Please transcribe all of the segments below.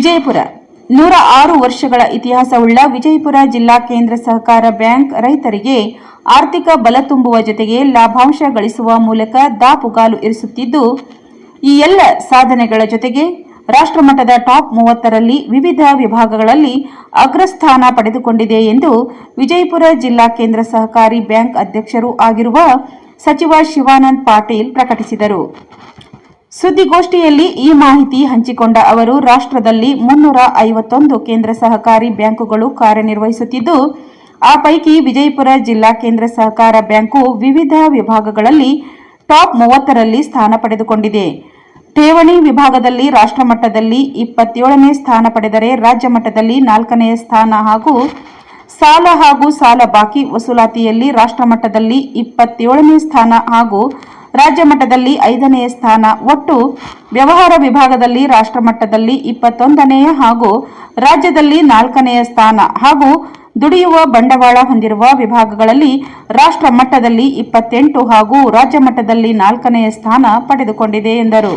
ವಿಜಯಪುರ 106 ವರ್ಷಗಳ ಇತಿಹಾಸವುಳ್ಳ ವಿಜಯಪುರ ಜಿಲ್ಲಾ ಕೇಂದ್ರ ಸಹಕಾರ ಬ್ಯಾಂಕ್ ರೈತರಿಗೆ ಆರ್ಥಿಕ ಬಲ ತುಂಬುವ ಜೊತೆಗೆ ಲಾಭಾಂಶ ಗಳಿಸುವ ಮೂಲಕ ದಾಪುಗಾಲು ಇರಿಸುತ್ತಿದ್ದು, ಈ ಎಲ್ಲ ಸಾಧನೆಗಳ ಜೊತೆಗೆ ರಾಷ್ಟ್ರಮಟ್ಟದ ಟಾಪ್ 30ರಲ್ಲಿ ವಿವಿಧ ವಿಭಾಗಗಳಲ್ಲಿ ಅಗ್ರಸ್ಥಾನ ಪಡೆದುಕೊಂಡಿದೆ ಎಂದು ವಿಜಯಪುರ ಜಿಲ್ಲಾ ಕೇಂದ್ರ ಸಹಕಾರಿ ಬ್ಯಾಂಕ್ ಅಧ್ಯಕ್ಷರೂ ಆಗಿರುವ ಸಚಿವ ಶಿವಾನಂದ ಪಾಟೀಲ್ ಪ್ರಕಟಿಸಿದರು. ಸುದ್ದಿಗೋಷ್ಠಿಯಲ್ಲಿ ಈ ಮಾಹಿತಿ ಹಂಚಿಕೊಂಡ ಅವರು, ರಾಷ್ಟ್ರದಲ್ಲಿ 351 ಕೇಂದ್ರ ಸಹಕಾರಿ ಬ್ಯಾಂಕುಗಳು ಕಾರ್ಯನಿರ್ವಹಿಸುತ್ತಿದ್ದು, ಆ ಪೈಕಿ ವಿಜಯಪುರ ಜಿಲ್ಲಾ ಕೇಂದ್ರ ಸಹಕಾರ ಬ್ಯಾಂಕು ವಿವಿಧ ವಿಭಾಗಗಳಲ್ಲಿ ಟಾಪ್ 30ರಲ್ಲಿ ಸ್ಥಾನ ಪಡೆದುಕೊಂಡಿದೆ. ಠೇವಣಿ ವಿಭಾಗದಲ್ಲಿ ರಾಷ್ಟ್ರಮಟ್ಟದಲ್ಲಿ 27ನೇ ಸ್ಥಾನ ಪಡೆದರೆ ರಾಜ್ಯ ಮಟ್ಟದಲ್ಲಿ 4ನೇ ಸ್ಥಾನ ಹಾಗೂ ಸಾಲ ಬಾಕಿ ವಸೂಲಾತಿಯಲ್ಲಿ ರಾಷ್ಟ್ರಮಟ್ಟದಲ್ಲಿ 27ನೇ ಸ್ಥಾನ ಹಾಗೂ ರಾಜ್ಯ ಮಟ್ಟದಲ್ಲಿ 5ನೇ ಸ್ಥಾನ, ಒಟ್ಟು ವ್ಯವಹಾರ ವಿಭಾಗದಲ್ಲಿ ರಾಷ್ಟ್ರಮಟ್ಟದಲ್ಲಿ 21ನೇ ಹಾಗೂ ರಾಜ್ಯದಲ್ಲಿ 4ನೇ ಸ್ಥಾನ ಹಾಗೂ ದುಡಿಯುವ ಬಂಡವಾಳ ಹೊಂದಿರುವ ವಿಭಾಗಗಳಲ್ಲಿ ರಾಷ್ಟ್ರ ಮಟ್ಟದಲ್ಲಿ 28 ಹಾಗೂ ರಾಜ್ಯ ಮಟ್ಟದಲ್ಲಿ 4ನೇ ಸ್ಥಾನ ಪಡೆದುಕೊಂಡಿದೆ ಎಂದರು.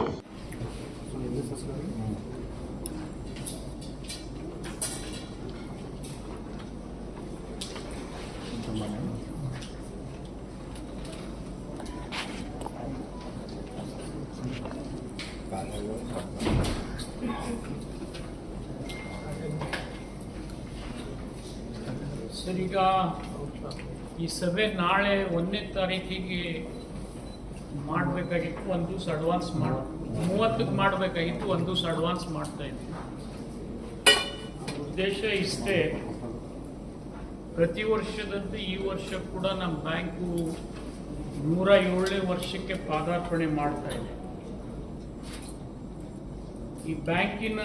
ಸರ್, ಈಗ ಈ ಸಭೆ ನಾಳೆ 1ನೇ ತಾರೀಕಿಗೆ ಮಾಡಬೇಕಾಗಿತ್ತು, ಒಂದು ದಿವಸ ಅಡ್ವಾನ್ಸ್ 30ಕ್ಕೆ ಮಾಡಬೇಕಾಗಿತ್ತು, ಒಂದು ದಿವಸ ಅಡ್ವಾನ್ಸ್ ಮಾಡ್ತಾ ಇದ್ದೀವಿ. ಉದ್ದೇಶ ಇಷ್ಟೇ, ಪ್ರತಿ ವರ್ಷದಂತೆ ಈ ವರ್ಷ ಕೂಡ ನಮ್ಮ ಬ್ಯಾಂಕು 107ನೇ ವರ್ಷಕ್ಕೆ ಪಾದಾರ್ಪಣೆ ಮಾಡ್ತಾ ಇದೆ. ಈ ಬ್ಯಾಂಕಿನ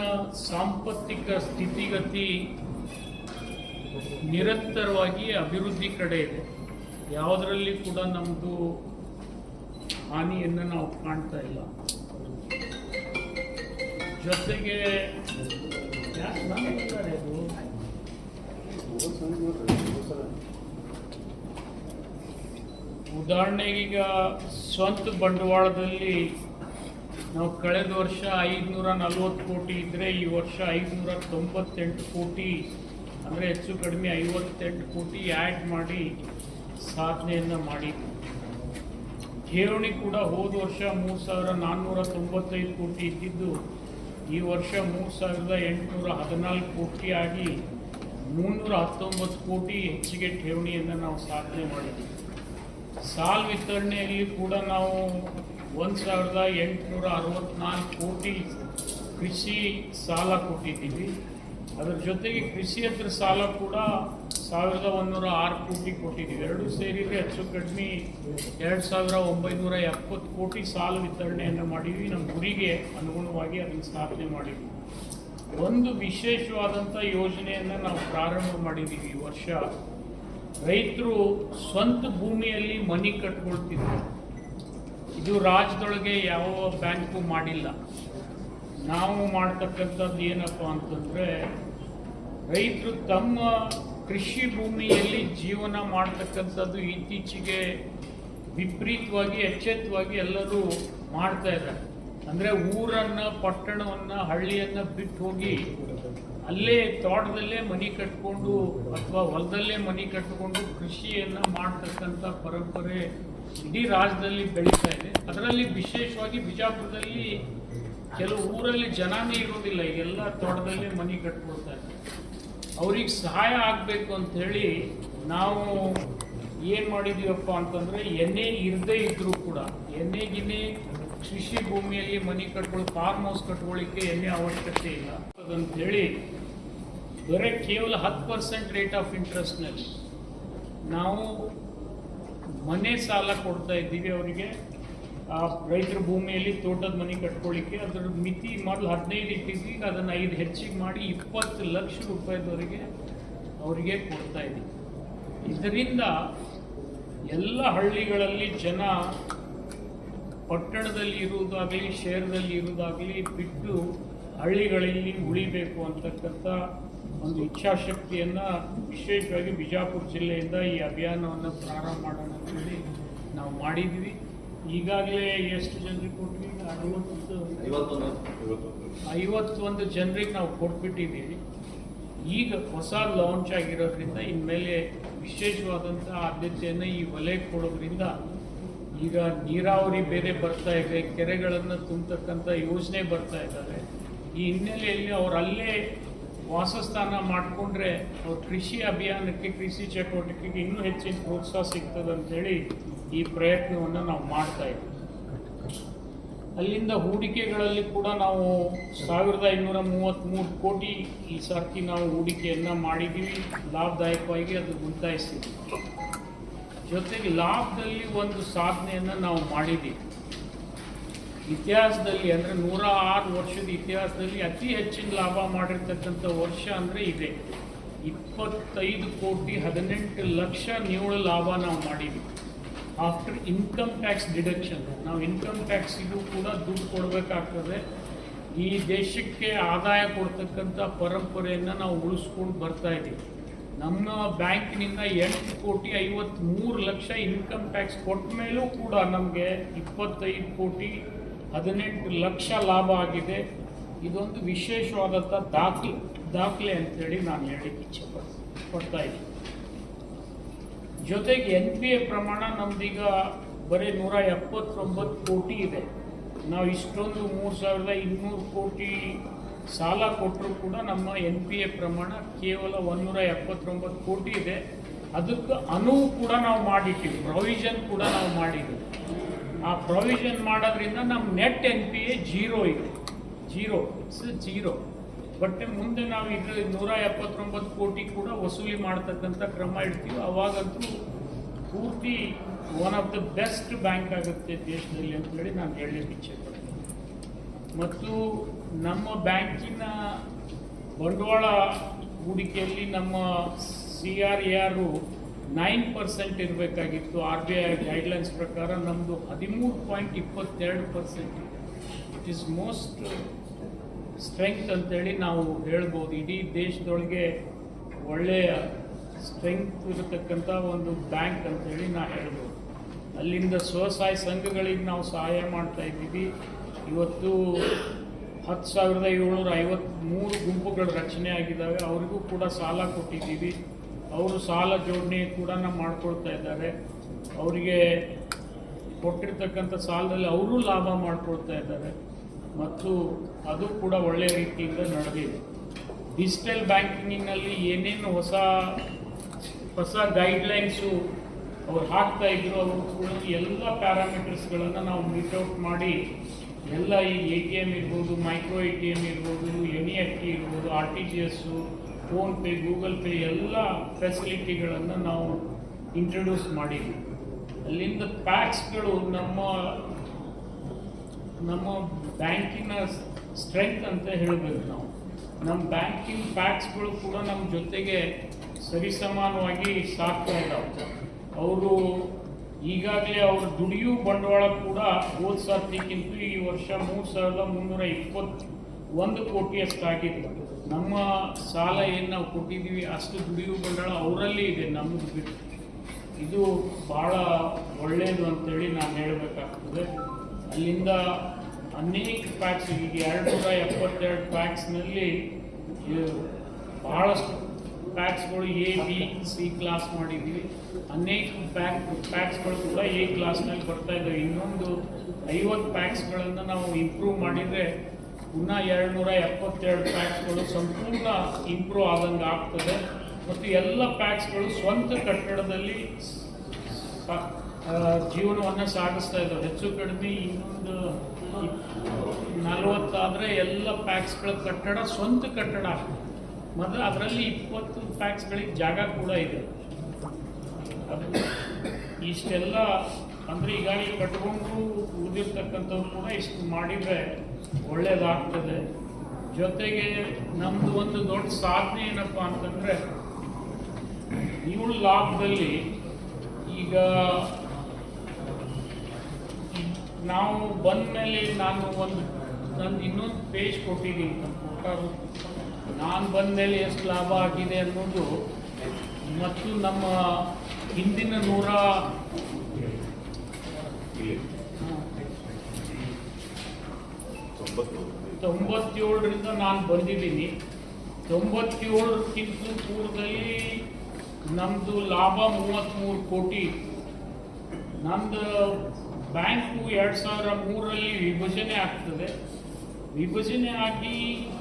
ಸಾಂಪತ್ತಿಕ ಸ್ಥಿತಿಗತಿ ನಿರಂತರವಾಗಿ ಅಭಿವೃದ್ಧಿ ಕಡೆ ಇದೆ. ಯಾವುದರಲ್ಲಿ ಕೂಡ ನಮ್ಮದು ಹಾನಿಯನ್ನು ನಾವು ಕಾಣ್ತಾ ಇಲ್ಲ. ಜೊತೆಗೆ ಉದಾಹರಣೆಗೀಗ ಸ್ವಂತ ಬಂಡವಾಳದಲ್ಲಿ ನಾವು ಕಳೆದ ವರ್ಷ 540 ಕೋಟಿ ಇದ್ದರೆ ಈ ವರ್ಷ 598 ಕೋಟಿ, ಅಂದರೆ ಹೆಚ್ಚು ಕಡಿಮೆ 58 ಕೋಟಿ ಆ್ಯಡ್ ಮಾಡಿ ಸಾಧನೆಯನ್ನು ಮಾಡಿದ್ವಿ. ಠೇವಣಿ ಕೂಡ ಹೋದ ವರ್ಷ 3,495 ಕೋಟಿ ಇದ್ದಿದ್ದು ಈ ವರ್ಷ 3,814 ಕೋಟಿ ಆಗಿ 319 ಕೋಟಿ ಹೆಚ್ಚಿಗೆ ಠೇವಣಿಯನ್ನು ನಾವು ಸಾಧನೆ ಮಾಡಿದ್ವಿ. ಸಾಲ ವಿತರಣೆಯಲ್ಲಿ ಕೂಡ ನಾವು 1,864 ಕೋಟಿ ಕೃಷಿ ಸಾಲ ಕೊಟ್ಟಿದ್ದೀವಿ. ಅದರ ಜೊತೆಗೆ ಕೃಷಿಯೇತರ ಸಾಲ ಕೂಡ 1,106 ಕೋಟಿ ಕೊಟ್ಟಿದ್ದೀವಿ. ಎರಡೂ ಸೇರಿದರೆ ಹೆಚ್ಚು ಕಡಿಮೆ 2,970 ಕೋಟಿ ಸಾಲ ವಿತರಣೆಯನ್ನು ಮಾಡಿದ್ವಿ. ನಮ್ಮ ಗುರಿಗೆ ಅನುಗುಣವಾಗಿ ಅದನ್ನು ಸ್ಥಾಪನೆ ಮಾಡಿದ್ವಿ. ಒಂದು ವಿಶೇಷವಾದಂಥ ಯೋಜನೆಯನ್ನು ನಾವು ಪ್ರಾರಂಭ ಮಾಡಿದ್ದೀವಿ ಈ ವರ್ಷ. ರೈತರು ಸ್ವಂತ ಭೂಮಿಯಲ್ಲಿ ಮನೆ ಕಟ್ಕೊಳ್ತಿದ್ರು. ಇದು ರಾಜ್ಯದೊಳಗೆ ಯಾವ ಬ್ಯಾಂಕು ಮಾಡಿಲ್ಲ. ನಾವು ಮಾಡ್ತಕ್ಕಂಥದ್ದು ಏನಪ್ಪ ಅಂತಂದರೆ, ರೈತರು ತಮ್ಮ ಕೃಷಿ ಭೂಮಿಯಲ್ಲಿ ಜೀವನ ಮಾಡ್ತಕ್ಕಂಥದ್ದು ಇತ್ತೀಚೆಗೆ ವಿಪರೀತವಾಗಿ ಎಚ್ಚೆತ್ತವಾಗಿ ಎಲ್ಲರೂ ಮಾಡ್ತಾ ಇದ್ದಾರೆ. ಅಂದರೆ ಊರನ್ನು, ಪಟ್ಟಣವನ್ನು, ಹಳ್ಳಿಯನ್ನು ಬಿಟ್ಟು ಹೋಗಿ ಅಲ್ಲೇ ತೋಟದಲ್ಲೇ ಮನೆ ಕಟ್ಕೊಂಡು ಅಥವಾ ಹೊಲದಲ್ಲೇ ಮನೆ ಕಟ್ಟಿಕೊಂಡು ಕೃಷಿಯನ್ನು ಮಾಡ್ತಕ್ಕಂಥ ಪರಂಪರೆ ಇಡೀ ರಾಜ್ಯದಲ್ಲಿ ಬೆಳೀತಾ ಇದೆ. ಅದರಲ್ಲಿ ವಿಶೇಷವಾಗಿ ಬಿಜಾಪುರದಲ್ಲಿ ಕೆಲವು ಊರಲ್ಲಿ ಜನನೇ ಇರೋದಿಲ್ಲ, ಈಗೆಲ್ಲ ತೋಟದಲ್ಲೇ ಮನೆ ಕಟ್ಕೊಳ್ತಾ ಇದ್ದಾರೆ. ಅವ್ರಿಗೆ ಸಹಾಯ ಆಗಬೇಕು ಅಂಥೇಳಿ ನಾವು ಏನು ಮಾಡಿದ್ದೀವಪ್ಪ ಅಂತಂದರೆ, ಎಣ್ಣೆ ಇರದೇ ಇದ್ದರೂ ಕೂಡ ಎಣ್ಣೆಗಿನ್ನೇ ಕೃಷಿ ಭೂಮಿಯಲ್ಲಿ ಮನೆ ಕಟ್ಕೊಳ್ಳಿ, ಫಾರ್ಮ್ ಹೌಸ್ ಕಟ್ಕೊಳ್ಳಿಕ್ಕೆ ಎಣ್ಣೆ ಅವಶ್ಯಕತೆ ಇಲ್ಲ ಅದಂಥೇಳಿ ಬರೀ ಕೇವಲ 10% ರೇಟ್ ಆಫ್ ಇಂಟ್ರೆಸ್ಟ್ನಲ್ಲಿ ನಾವು ಮನೆ ಸಾಲ ಕೊಡ್ತಾ ಇದ್ದೀವಿ ಅವರಿಗೆ. ರೈತರ ಭೂಮಿಯಲ್ಲಿ ತೋಟದ ಮನೆ ಕಟ್ಕೊಳ್ಳಿಕ್ಕೆ ಅದರ ಮಿತಿ ಮೊದಲು 15 ಇಟ್ಟಿದ್ವಿ, ಅದನ್ನು 5 ಹೆಚ್ಚಿಗೆ ಮಾಡಿ 20 ಲಕ್ಷ ರೂಪಾಯಿದವರೆಗೆ ಅವರಿಗೆ ಕೊಡ್ತಾ ಇದ್ದೀವಿ. ಇದರಿಂದ ಎಲ್ಲ ಹಳ್ಳಿಗಳಲ್ಲಿ ಜನ ಪಟ್ಟಣದಲ್ಲಿ ಇರುವುದಾಗಲಿ ಶಹರದಲ್ಲಿ ಇರುವುದಾಗಲಿ ಬಿಟ್ಟು ಹಳ್ಳಿಗಳಲ್ಲಿ ಉಳಿಬೇಕು ಅಂತಕ್ಕಂಥ ಒಂದು ಇಚ್ಛಾಶಕ್ತಿಯನ್ನು ವಿಶೇಷವಾಗಿ ಬಿಜಾಪುರ ಜಿಲ್ಲೆಯಿಂದ ಈ ಅಭಿಯಾನವನ್ನು ಪ್ರಾರಂಭ ಮಾಡೋಣ ಅಂತೇಳಿ ನಾವು ಮಾಡಿದ್ವಿ. ಈಗಾಗಲೇ ಎಷ್ಟು ಜನರಿಗೆ ಕೊಟ್ವಿ? 51 51 ಜನರಿಗೆ ನಾವು ಕೊಟ್ಬಿಟ್ಟಿದ್ದೀವಿ. ಈಗ ಹೊಸ ಲಾಂಚ್ ಆಗಿರೋದ್ರಿಂದ ಇನ್ಮೇಲೆ ವಿಶೇಷವಾದಂಥ ಆದ್ಯತೆಯನ್ನು ಈ ವಲಯಕ್ಕೆ ಕೊಡೋದ್ರಿಂದ ಈಗ ನೀರಾವರಿ ಬೇರೆ ಬರ್ತಾ ಇದೆ, ಕೆರೆಗಳನ್ನು ತುಂಬತಕ್ಕಂಥ ಯೋಜನೆ ಬರ್ತಾ ಇದ್ದಾರೆ. ಈ ಹಿನ್ನೆಲೆಯಲ್ಲಿ ಅವ್ರು ಅಲ್ಲೇ ವಾಸಸ್ಥಾನ ಮಾಡಿಕೊಂಡ್ರೆ ಅವ್ರ ಕೃಷಿ ಅಭಿಯಾನಕ್ಕೆ, ಕೃಷಿ ಚಟುವಟಿಕೆಗೆ ಇನ್ನೂ ಹೆಚ್ಚಿನ ಪ್ರೋತ್ಸಾಹ ಸಿಗ್ತದೆ ಅಂಥೇಳಿ ಈ ಪ್ರಯತ್ನವನ್ನು ನಾವು ಮಾಡ್ತಾ ಇದ್ದೀವಿ. ಅಲ್ಲಿಂದ ಹೂಡಿಕೆಗಳಲ್ಲಿ ಕೂಡ ನಾವು 1233 ಕೋಟಿ ಈ ಸರ್ತಿ ನಾವು ಹೂಡಿಕೆಯನ್ನು ಮಾಡಿದ್ದೀವಿ. ಲಾಭದಾಯಕವಾಗಿ ಅದು ಗುಂತಾಯಿಸ್ತೀವಿ. ಜೊತೆಗೆ ಲಾಭದಲ್ಲಿ ಒಂದು ಸಾಧನೆಯನ್ನು ನಾವು ಮಾಡಿದ್ದೀವಿ. ಇತಿಹಾಸದಲ್ಲಿ ಅಂದರೆ 106 ವರ್ಷದ ಇತಿಹಾಸದಲ್ಲಿ ಅತಿ ಹೆಚ್ಚಿನ ಲಾಭ ಮಾಡಿರ್ತಕ್ಕಂಥ ವರ್ಷ ಅಂದರೆ ಇದೆ. 25 ಕೋಟಿ 18 ಲಕ್ಷ ನಿವ್ವಳ ಲಾಭ ನಾವು ಮಾಡಿದ್ದೀವಿ. ಆಫ್ಟರ್ ಇನ್ಕಮ್ ಟ್ಯಾಕ್ಸ್ ಡಿಡಕ್ಷನ್, ನಾವು ಇನ್ಕಮ್ ಟ್ಯಾಕ್ಸಿಗೂ ಕೂಡ ದುಡ್ಡು ಕೊಡಬೇಕಾಗ್ತದೆ. ಈ ದೇಶಕ್ಕೆ ಆದಾಯ ಕೊಡ್ತಕ್ಕಂಥ ಪರಂಪರೆಯನ್ನು ನಾವು ಉಳಿಸ್ಕೊಂಡು ಬರ್ತಾ ಇದ್ದೀವಿ. ನಮ್ಮ ಬ್ಯಾಂಕಿನಿಂದ 8 ಕೋಟಿ 53 ಲಕ್ಷ ಇನ್ಕಮ್ ಟ್ಯಾಕ್ಸ್ ಕೊಟ್ಟ ಮೇಲೂ ಕೂಡ ನಮಗೆ 25 ಕೋಟಿ 18 ಲಕ್ಷ ಲಾಭ ಆಗಿದೆ. ಇದೊಂದು ವಿಶೇಷವಾದಂಥ ದಾಖಲೆ ಅಂತೇಳಿ ನಾನು ಹೇಳಲಿಕ್ಕೆ ಇಚ್ಛೆ ಪಡ್ತಾ ಇದ್ದೀನಿ. ಜೊತೆಗೆ NPA ಪ್ರಮಾಣ ನಮ್ದೀಗ ಬರೀ 179 ಕೋಟಿ ಇದೆ. ನಾವು ಇಷ್ಟೊಂದು 3200 ಕೋಟಿ ಸಾಲ ಕೊಟ್ಟರೂ ಕೂಡ ನಮ್ಮ NPA ಪ್ರಮಾಣ ಕೇವಲ 179 ಕೋಟಿ ಇದೆ. ಅದಕ್ಕೆ ಅನುವು ಕೂಡ ನಾವು ಮಾಡಿದ್ದೀವಿ, ಪ್ರಾವಿಷನ್ ಕೂಡ ನಾವು ಮಾಡಿದ್ದೀವಿ. ಆ ಪ್ರಾವಿಷನ್ ಮಾಡೋದ್ರಿಂದ ನಮ್ಮ ನೆಟ್ NPA ಜೀರೋ ಇದೆ, ಜೀರೋ. ಬಟ್ ಮುಂದೆ ನಾವು ಇದು 179 ಕೋಟಿ ಕೂಡ ವಸೂಲಿ ಮಾಡ್ತಕ್ಕಂಥ ಕ್ರಮ ಇಡ್ತೀವಿ. ಅವಾಗಂತೂ ಪೂರ್ತಿ one of the best bank ಆಗುತ್ತೆ ದೇಶದಲ್ಲಿ ಅಂತೇಳಿ ನಾನು ಹೇಳಲಿಕ್ಕೆ ಇಚ್ಛೆ ಪಡ್ತೀನಿ. ಮತ್ತು ನಮ್ಮ ಬ್ಯಾಂಕಿನ ಬಂಡವಾಳ ಹೂಡಿಕೆಯಲ್ಲಿ ನಮ್ಮ CRAR 9% ಇರಬೇಕಾಗಿತ್ತು. RBI ಗೈಡ್ಲೈನ್ಸ್ ಪ್ರಕಾರ ನಮ್ಮದು 13.22%. ಇಟ್ ಈಸ್ ಮೋಸ್ಟ್ ಸ್ಟ್ರೆಂಗ್ತ್ ಅಂತೇಳಿ ನಾವು ಹೇಳ್ಬೋದು. ಇಡೀ ದೇಶದೊಳಗೆ ಒಳ್ಳೆಯ ಸ್ಟ್ರೆಂಗ್ತ್ ಇರತಕ್ಕಂಥ ಒಂದು ಬ್ಯಾಂಕ್ ಅಂತೇಳಿ ನಾವು ಹೇಳ್ಬೋದು. ಅಲ್ಲಿಂದ ಸ್ವಸಹಾಯ ಸಂಘಗಳಿಗೆ ನಾವು ಸಹಾಯ ಮಾಡ್ತಾ ಇದ್ದೀವಿ. ಇವತ್ತು 10,753 ಗುಂಪುಗಳು ರಚನೆ ಆಗಿದ್ದಾವೆ. ಅವರಿಗೂ ಕೂಡ ಸಾಲ ಕೊಟ್ಟಿದ್ದೀವಿ. ಅವರು ಸಾಲ ಜೋಡಣೆ ಕೂಡ ನಾವು ಮಾಡ್ಕೊಳ್ತಾ ಇದ್ದಾರೆ. ಅವರಿಗೆ ಕೊಟ್ಟಿರ್ತಕ್ಕಂಥ ಸಾಲದಲ್ಲಿ ಅವರು ಲಾಭ ಮಾಡ್ಕೊಳ್ತಾ ಇದ್ದಾರೆ ಮತ್ತು ಅದು ಕೂಡ ಒಳ್ಳೆಯ ರೀತಿಯಿಂದ ನಡೆದಿದೆ. ಡಿಜಿಟಲ್ ಬ್ಯಾಂಕಿಂಗ್ನಲ್ಲಿ ಏನೇನು ಹೊಸ ಗೈಡ್ಲೈನ್ಸು ಅವ್ರು ಹಾಕ್ತಾ ಇದ್ರು, ಅವರು ಕೂಡ ಎಲ್ಲ ಪ್ಯಾರಾಮೀಟರ್ಸ್ಗಳನ್ನು ನಾವು ಮೀಟ್ಔಟ್ ಮಾಡಿ ಎಲ್ಲ ಈ ATM ಇರ್ಬೋದು, ಮೈಕ್ರೋ ATM ಇರ್ಬೋದು, NEFT ಇರ್ಬೋದು, RTGS, ಫೋನ್ಪೇ, ಗೂಗಲ್ ಪೇ ಎಲ್ಲ ಫೆಸಿಲಿಟಿಗಳನ್ನು ನಾವು ಇಂಟ್ರೊಡ್ಯೂಸ್ ಮಾಡಿದ್ವಿ. ಅಲ್ಲಿಂದ ಪ್ಯಾಕ್ಸ್ಗಳು ನಮ್ಮ ಬ್ಯಾಂಕಿನ ಸ್ಟ್ರೆಂತ್ ಅಂತ ಹೇಳಬೇಕು. ನಮ್ಮ ಬ್ಯಾಂಕಿಂಗ್ ಪ್ಯಾಕ್ಸ್ಗಳು ಕೂಡ ನಮ್ಮ ಜೊತೆಗೆ ಸರಿಸಮಾನವಾಗಿ ಸಾಕ್ತಾ ಇದ್ದಾವೆ. ಅವರು ಈಗಾಗಲೇ ಅವ್ರ ದುಡಿಯು ಬಂಡವಾಳ ಕೂಡ ಹೋದ ಸರ್ತಿಗಿಂತ ಈ ವರ್ಷ 3,321 ಕೋಟಿಯಷ್ಟಾಗಿದೆ. ನಮ್ಮ ಸಾಲ ಏನು ನಾವು ಕೊಟ್ಟಿದ್ದೀವಿ ಅಷ್ಟು ದುಡಿಯು ಬಂಡವಾಳ ಅವರಲ್ಲಿ ಇದೆ, ನಮ್ಮದು ಬಿಟ್ಟು. ಇದು ಭಾಳ ಒಳ್ಳೆಯದು ಅಂತೇಳಿ ನಾನು ಹೇಳಬೇಕಾಗ್ತದೆ. ಅಲ್ಲಿಂದ ಅನೇಕ ಪ್ಯಾಕ್ಸ್, ಈಗ 272 ಪ್ಯಾಕ್ಸ್ನಲ್ಲಿ ಭಾಳಷ್ಟು ಪ್ಯಾಕ್ಸ್ಗಳು A, B, C ಕ್ಲಾಸ್ ಮಾಡಿದ್ದೀವಿ. ಅನೇಕ ಪ್ಯಾಕ್ಸ್ಗಳು ಕೂಡ A ಕ್ಲಾಸ್ನಲ್ಲಿ ಬರ್ತಾ ಇದ್ದಾವೆ. ಇನ್ನೊಂದು 50 ಪ್ಯಾಕ್ಸ್ಗಳನ್ನು ನಾವು ಇಂಪ್ರೂವ್ ಮಾಡಿದರೆ ಪುನಃ 272 ಪ್ಯಾಕ್ಸ್ಗಳು ಸಂಪೂರ್ಣ ಇಂಪ್ರೂವ್ ಆದಂಗೆ ಆಗ್ತದೆ. ಮತ್ತು ಎಲ್ಲ ಪ್ಯಾಕ್ಸ್ಗಳು ಸ್ವಂತ ಕಟ್ಟಡದಲ್ಲಿ ಜೀವನವನ್ನು ಸಾಗಿಸ್ತಾ ಇದ್ದಾವೆ. ಹೆಚ್ಚು ಕಡಿಮೆ ಇನ್ನೊಂದು 40 ಆದರೆ ಎಲ್ಲ ಪ್ಯಾಕ್ಸ್ಗಳ ಕಟ್ಟಡ ಸ್ವಂತ ಕಟ್ಟಡ ಆಗ್ತದೆ. ಮತ್ತು ಅದರಲ್ಲಿ 20 ಪ್ಯಾಕ್ಸ್ಗಳಿಗೆ ಜಾಗ ಕೂಡ ಇದೆ. ಅದು ಇಷ್ಟೆಲ್ಲ ಅಂದರೆ ಈಗಾಗಲೇ ಕಟ್ಕೊಂಡು ಉಳಿದಿರ್ತಕ್ಕಂಥವ್ರು ಕೂಡ ಇಷ್ಟು ಮಾಡಿದರೆ ಒಳ್ಳೆಯದಾಗ್ತದೆ. ಜೊತೆಗೆ ನಮ್ಮದು ಒಂದು ದೊಡ್ಡ ಸಾಧನೆ ಏನಪ್ಪ ಅಂತಂದರೆ, ನಿವ್ವಳ ಲಾಭದಲ್ಲಿ ಈಗ ನಾವು ಬಂದ ಮೇಲೆ ನಂದು ಇನ್ನೊಂದು ಪೇಜ್ ಕೊಟ್ಟಿದ್ದೀನಿ. ನಾನು ಬಂದ ಮೇಲೆ ಎಷ್ಟು ಲಾಭ ಆಗಿದೆ ಅನ್ನೋದು ಮತ್ತು ನಮ್ಮ ಹಿಂದಿನ 90 97ರಿಂದ ನಾನು ಬಂದಿದ್ದೀನಿ. 97ಕ್ಕಿಂತ ಪೂರ್ವದಲ್ಲಿ ನಮ್ಮದು ಲಾಭ 33 ಕೋಟಿ. ನಮ್ಮದು ಬ್ಯಾಂಕು 2003ರಲ್ಲಿ ವಿಭಜನೆ ಆಗ್ತದೆ. ವಿಭಜನೆ ಆಗಿ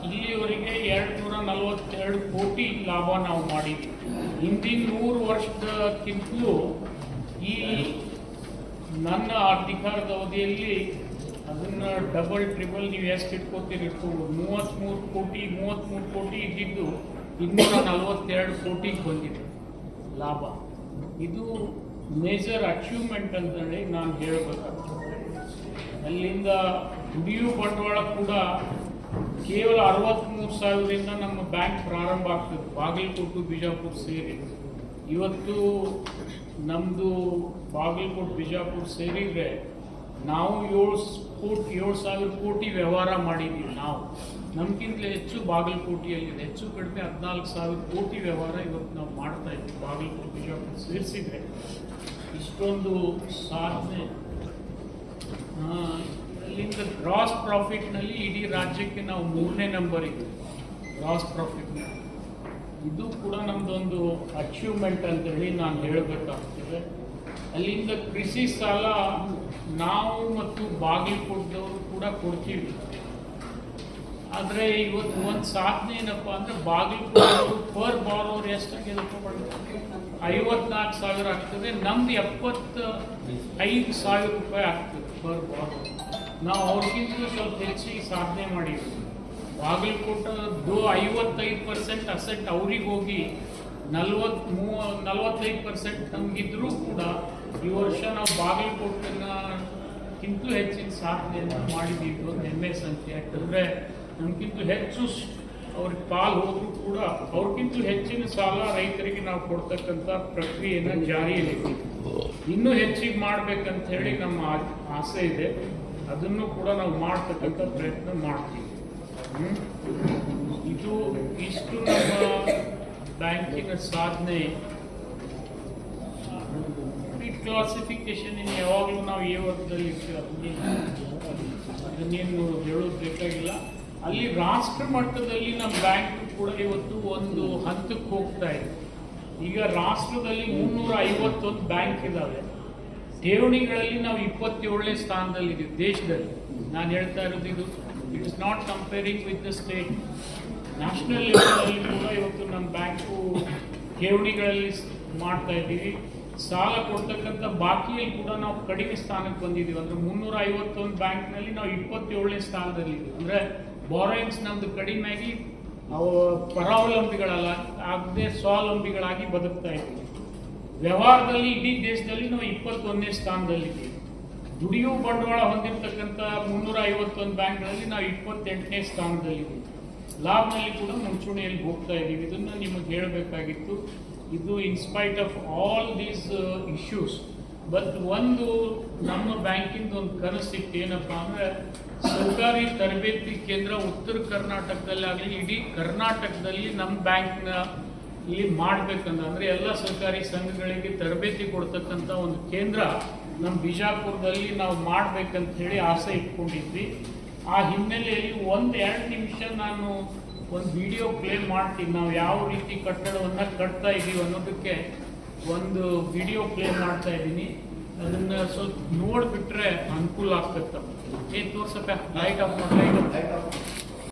ಇಲ್ಲಿಯವರೆಗೆ 242 ಕೋಟಿ ಲಾಭ ನಾವು ಮಾಡಿದ್ವಿ. ಹಿಂದಿನ 100 ವರ್ಷದಕ್ಕಿಂತಲೂ ಈ ನನ್ನ ಅಧಿಕಾರದ ಅವಧಿಯಲ್ಲಿ ಅದನ್ನು ಡಬಲ್ ಟ್ರಿಬಲ್ ನೀವು ಎಷ್ಟು ಇಟ್ಕೋತೀರಿ ಇಟ್ಕೋಬೋದು. 33 ಕೋಟಿ ಇದ್ದಿದ್ದು 242 ಕೋಟಿಗೆ ಬಂದಿದೆ ಲಾಭ. ಇದು ಮೇಜರ್ ಅಚೀವ್ಮೆಂಟ್ ಅಂತೇಳಿ ನಾನು ಹೇಳಬೇಕಾಗ್ತದೆ. ಅಲ್ಲಿಂದ ದುಡಿಯೋ ಬಂಡವಾಳ ಕೂಡ ಕೇವಲ 63,000ರಿಂದ ನಮ್ಮ ಬ್ಯಾಂಕ್ ಪ್ರಾರಂಭ ಆಗ್ತದೆ, ಬಾಗಲಕೋಟೆ ಬಿಜಾಪುರ ಸೇರಿ. ಇವತ್ತು ನಮ್ಮದು ಬಾಗಲಕೋಟೆ ಬಿಜಾಪುರ ಸೇರಿದರೆ ನಾವು 7,000 ಕೋಟಿ ವ್ಯವಹಾರ ಮಾಡಿದ್ದೀವಿ. ನಾವು ನಮಗಿಂತಲೇ ಹೆಚ್ಚು ಬಾಗಲಕೋಟೆಯಲ್ಲಿದೆ. ಹೆಚ್ಚು ಕಡಿಮೆ 14,000 ಕೋಟಿ ವ್ಯವಹಾರ ಇವತ್ತು ನಾವು ಮಾಡ್ತಾ ಇದ್ದೀವಿ ಬಾಗಲಕೋಟೆ ಬಿಜಾಪುರ ಸೇರಿಸಿದರೆ. ಇಷ್ಟೊಂದು ಸಾಧನೆ. ಅಲ್ಲಿಂದ ಗ್ರಾಸ್ ಪ್ರಾಫಿಟ್ನಲ್ಲಿ ಇಡೀ ರಾಜ್ಯಕ್ಕೆ ನಾವು 3ನೇ ನಂಬರ್ ಇದ್ದೀವಿ ಗ್ರಾಸ್ ಪ್ರಾಫಿಟ್ನಲ್ಲಿ. ಇದು ಕೂಡ ನಮ್ಮದೊಂದು ಅಚೀವ್ಮೆಂಟ್ ಅಂತೇಳಿ ನಾನು ಹೇಳಬೇಕಾಗ್ತದೆ. ಅಲ್ಲಿಂದ ಕೃಷಿ ಸಾಲ ನಾವು ಮತ್ತು ಬಾಗಲಕೋಟೆದವರು ಕೂಡ ಕೊಡ್ತೀವಿ. ಆದರೆ ಇವತ್ತು ಒಂದು ಸಾಧನೆ ಏನಪ್ಪ ಅಂದರೆ ಬಾಗಲಕೋಟೆಯವರು ಪರ್ ಬಾರೋರ್ ಎಷ್ಟಾಗಿದೆಪ್ಪ 54,000 ಆಗ್ತದೆ. ನಮ್ದು 75,000 ರೂಪಾಯಿ ಆಗ್ತದೆ ಪರ್ ಬಾರೋರ್. ನಾವು ಅವ್ರಿಗಿಂತಲೂ ಸ್ವಲ್ಪ ಹೆಚ್ಚಿಗೆ ಸಾಧನೆ ಮಾಡಿದ್ವಿ. ಬಾಗಲಕೋಟೆದು 55% ಅಸೆಟ್ ಅವ್ರಿಗೆ ಹೋಗಿ 45% ನಮಗಿದ್ರೂ ಕೂಡ ಈ ವರ್ಷ ನಾವು ಬಾಗಲಕೋಟೆಗಿಂತಲೂ ಹೆಚ್ಚಿನ ಸಾಧನೆಯನ್ನು ಮಾಡಿದ್ದೀವಿ. ಒಂದು ಹೆಮ್ಮೆ ಸಂಖ್ಯೆ. ಯಾಕಂದರೆ ನಮಗಿಂತಲೂ ಹೆಚ್ಚು ಅವ್ರಿಗೆ ಪಾಲು ಹೋದರೂ ಕೂಡ ಅವ್ರಿಗಿಂತಲೂ ಹೆಚ್ಚಿನ ಸಾಲ ರೈತರಿಗೆ ನಾವು ಕೊಡ್ತಕ್ಕಂಥ ಪ್ರಕ್ರಿಯೆಯನ್ನು ಜಾರಿಯಲ್ಲಿದೆ. ಇನ್ನೂ ಹೆಚ್ಚಿಗೆ ಮಾಡಬೇಕಂತ ಹೇಳಿ ನಮ್ಮ ಆಸೆ ಇದೆ. ಅದನ್ನು ಕೂಡ ನಾವು ಮಾಡ್ತಕ್ಕಂಥ ಪ್ರಯತ್ನ ಮಾಡ್ತೀವಿ. ಇಷ್ಟು ನಮ್ಮ ಬ್ಯಾಂಕಿನ ಸಾಧನೆ. ಕ್ಲಾಸಿಫಿಕೇಶನ್ ಇನ್ನು ಯಾವಾಗಲೂ ನಾವು ಈ ವರ್ಗದಲ್ಲಿ ಇರ್ತೀವಿ, ಅದನ್ನೇನು ಹೇಳೋದು ಬೇಕಾಗಿಲ್ಲ. ಅಲ್ಲಿ ರಾಷ್ಟ್ರ ಮಟ್ಟದಲ್ಲಿ ನಮ್ಮ ಬ್ಯಾಂಕ್ ಕೂಡ ಇವತ್ತು ಒಂದು ಹಂತಕ್ಕೆ ಹೋಗ್ತಾ ಇದೆ. ಈಗ ರಾಷ್ಟ್ರದಲ್ಲಿ 351 ಬ್ಯಾಂಕ್ ಇದ್ದಾವೆ. ಠೇವಣಿಗಳಲ್ಲಿ ನಾವು 27ನೇ ಸ್ಥಾನದಲ್ಲಿದ್ದೀವಿ ದೇಶದಲ್ಲಿ. ನಾನು ಹೇಳ್ತಾ ಇರೋದು ಇದು it is not comparing with the state. National ಲೆವೆಲಲ್ಲಿ ಕೂಡ ಇವತ್ತು ನಮ್ಮ ಬ್ಯಾಂಕು ಠೇವಣಿಗಳಲ್ಲಿ ಮಾಡ್ತಾ ಇದ್ದೀವಿ. ಸಾಲ ಕೊಡ್ತಕ್ಕಂಥ ಬಾಕಿಯಲ್ಲಿ ಕೂಡ ನಾವು ಕಡಿಮೆ ಸ್ಥಾನಕ್ಕೆ ಬಂದಿದ್ದೀವಿ. ಅಂದರೆ 351 ಬ್ಯಾಂಕ್ನಲ್ಲಿ ನಾವು 27ನೇ ಸ್ಥಾನದಲ್ಲಿದ್ದೀವಿ. ಅಂದರೆ ಬಾರೋಯಿಂಗ್ಸ್ ನಮ್ಮದು ಕಡಿಮೆ ಆಗಿ ನಾವು ಪರಾವಲಂಬಿಗಳಲ್ಲ ಆಗದೆ ಸ್ವಾವಲಂಬಿಗಳಾಗಿ ಬದುಕ್ತಾ ಇದ್ದೀವಿ. ವ್ಯವಹಾರದಲ್ಲಿ ಇಡೀ ದೇಶದಲ್ಲಿ ನಾವು 21ನೇ ಸ್ಥಾನದಲ್ಲಿದ್ದೀವಿ. ದುಡಿಯೋ ಬಂಡವಾಳ ಹೊಂದಿರತಕ್ಕಂಥ 351 ಬ್ಯಾಂಕ್ಗಳಲ್ಲಿ ನಾವು 28ನೇ ಸ್ಥಾನದಲ್ಲಿದ್ದೀವಿ. ಲಾಭದಲ್ಲಿ ಕೂಡ ಮುಂಚೂಣಿಯಲ್ಲಿ ಹೋಗ್ತಾ ಇದ್ದೀವಿ. ಇದನ್ನು ನಿಮಗೆ ಹೇಳಬೇಕಾಗಿತ್ತು. ಇದು in spite of all these issues. But ಒಂದು ನಮ್ಮ ಬ್ಯಾಂಕಿಂದ ಒಂದು ಕನಸಿತ್ತು. ಏನಪ್ಪ ಅಂದರೆ ಸರ್ಕಾರಿ ತರಬೇತಿ ಕೇಂದ್ರ ಉತ್ತರ ಕರ್ನಾಟಕದಲ್ಲಾಗಲಿ ಇಡೀ ಕರ್ನಾಟಕದಲ್ಲಿ ನಮ್ಮ ಬ್ಯಾಂಕ್ನ ಇಲ್ಲಿ ಮಾಡಬೇಕಂದ್ರೆ ಎಲ್ಲ ಸರ್ಕಾರಿ ಸಂಘಗಳಿಗೆ ತರಬೇತಿ ಕೊಡ್ತಕ್ಕಂಥ ಒಂದು ಕೇಂದ್ರ ನಮ್ಮ ಬಿಜಾಪುರದಲ್ಲಿ ನಾವು ಮಾಡಬೇಕಂತ ಹೇಳಿ ಆಸೆ ಇಟ್ಕೊಂಡಿದ್ವಿ. ಆ ಹಿನ್ನೆಲೆಯಲ್ಲಿ 1-2 ನಿಮಿಷ ನಾನು ಒಂದು ವಿಡಿಯೋ ಪ್ಲೇ ಮಾಡ್ತೀನಿ. ನಾವು ಯಾವ ರೀತಿ ಕಟ್ಟಡವನ್ನು ಕಟ್ತಾ ಇದ್ದೀವಿ ಅನ್ನೋದಕ್ಕೆ ಒಂದು ವಿಡಿಯೋ ಪ್ಲೇ ಮಾಡ್ತಾ ಇದ್ದೀನಿ. ಅದನ್ನು ಸ್ವಲ್ಪ ನೋಡಿಬಿಟ್ರೆ ಅನುಕೂಲ ಆಗ್ತದೆ. ತೋರ್ಸಪ್ಪ ಲೈಟ್ ಆಫ್ ಮಾಡಿ.